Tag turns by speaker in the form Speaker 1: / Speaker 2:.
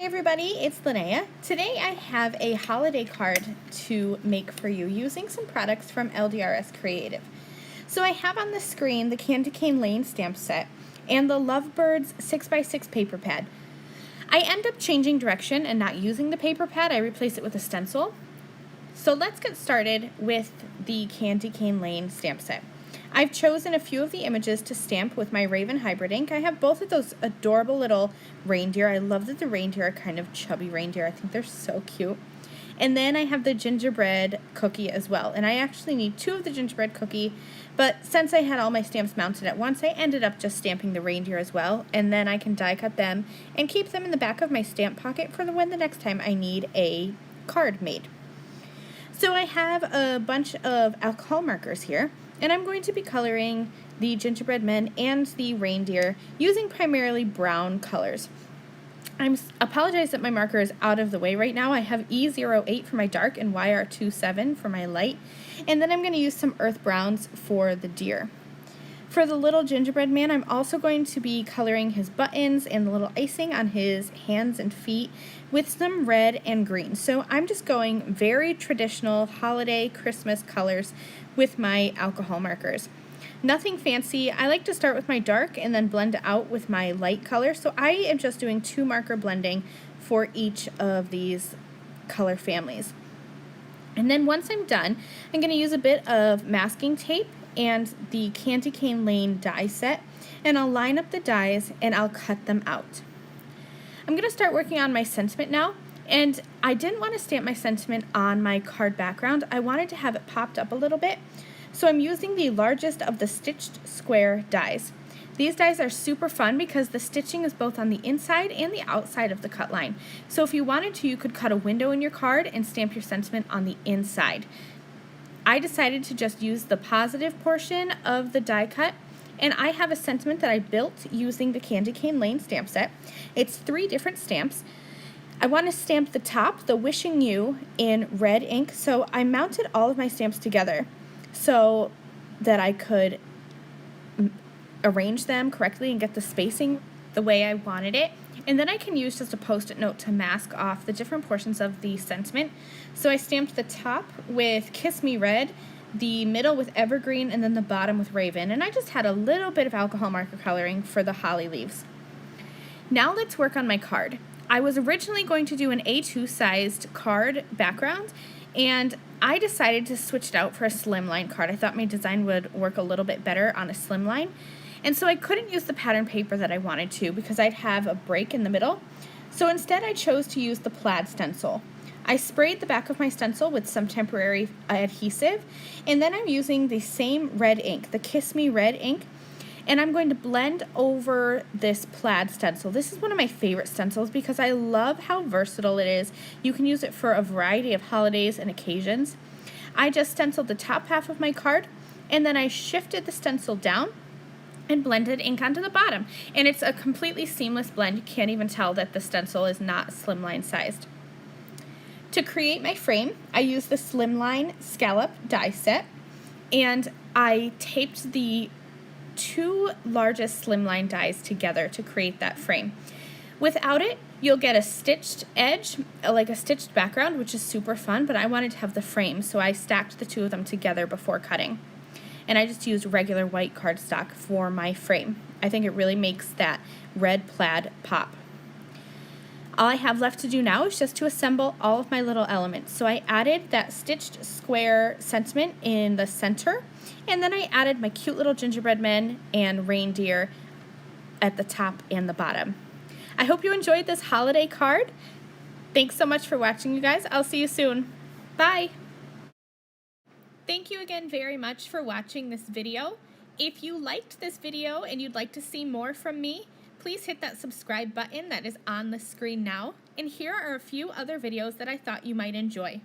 Speaker 1: Hey everybody, it's Lynnea. Today I have a holiday card to make for you using some products from LDRS Creative. So I have on the screen the Candy Cane Lane stamp set and the Lovebirds 6x6 paper pad. I end up changing direction and not using the paper pad. I replace it with a stencil. So let's get started with the Candy Cane Lane stamp set. I've chosen a few of the images to stamp with my Raven Hybrid ink. I have both of those adorable little reindeer. I love that the reindeer are kind of chubby reindeer. I think they're so cute. And then I have the gingerbread cookie as well. And I actually need two of the gingerbread cookie, but since I had all my stamps mounted at once, I ended up just stamping the reindeer as well. And then I can die cut them and keep them in the back of my stamp pocket for when the next time I need a card made. So I have a bunch of alcohol markers here, and I'm going to be coloring the gingerbread men and the reindeer using primarily brown colors. I apologize that my marker is out of the way right now. I have E08 for my dark and YR27 for my light, and then I'm going to use some earth browns for the deer. For the little gingerbread man, I'm also going to be coloring his buttons and the little icing on his hands and feet with some red and green. So I'm just going very traditional holiday Christmas colors with my alcohol markers. Nothing fancy. I like to start with my dark and then blend out with my light color. So I am just doing 2 marker blending for each of these color families. And then once I'm done, I'm going to use a bit of masking tape and the Candy Cane Lane die set, and I'll line up the dies and I'll cut them out. I'm going to start working on my sentiment now, and I didn't want to stamp my sentiment on my card background. I wanted to have it popped up a little bit, so I'm using the largest of the stitched square dies. These dies are super fun because the stitching is both on the inside and the outside of the cut line. So if you wanted to, you could cut a window in your card and stamp your sentiment on the inside. I decided to just use the positive portion of the die cut, and I have a sentiment that I built using the Candy Cane Lane stamp set. It's 3 different stamps. I want to stamp the top, the Wishing You, in red ink, so I mounted all of my stamps together so that I could arrange them correctly and get the spacing the way I wanted it. And then I can use just a post-it note to mask off the different portions of the sentiment. So I stamped the top with Kiss Me Red, the middle with Evergreen, and then the bottom with Raven. And I just had a little bit of alcohol marker coloring for the holly leaves. Now let's work on my card. I was originally going to do an A2 sized card background, and I decided to switch it out for a slimline card. I thought my design would work a little bit better on a slimline. And so I couldn't use the pattern paper that I wanted to because I'd have a break in the middle. So instead I chose to use the Plaid Stencil. I sprayed the back of my stencil with some temporary adhesive, and then I'm using the same red ink, the Kiss Me Red ink, and I'm going to blend over this Plaid stencil. This is one of my favorite stencils because I love how versatile it is. You can use it for a variety of holidays and occasions. I just stenciled the top half of my card, and then I shifted the stencil down and blended ink onto the bottom. And it's a completely seamless blend. You can't even tell that the stencil is not slimline sized. To create my frame, I used the Slimline scallop die set, and I taped the 2 largest slimline dies together to create that frame. Without it, you'll get a stitched edge, like a stitched background, which is super fun, but I wanted to have the frame, so I stacked the 2 of them together before cutting. And I just used regular white cardstock for my frame. I think it really makes that red plaid pop. All I have left to do now is just to assemble all of my little elements. So I added that stitched square sentiment in the center, and then I added my cute little gingerbread men and reindeer at the top and the bottom. I hope you enjoyed this holiday card. Thanks so much for watching, you guys. I'll see you soon. Bye! Thank you again very much for watching this video. If you liked this video and you'd like to see more from me, please hit that subscribe button that is on the screen now. And here are a few other videos that I thought you might enjoy.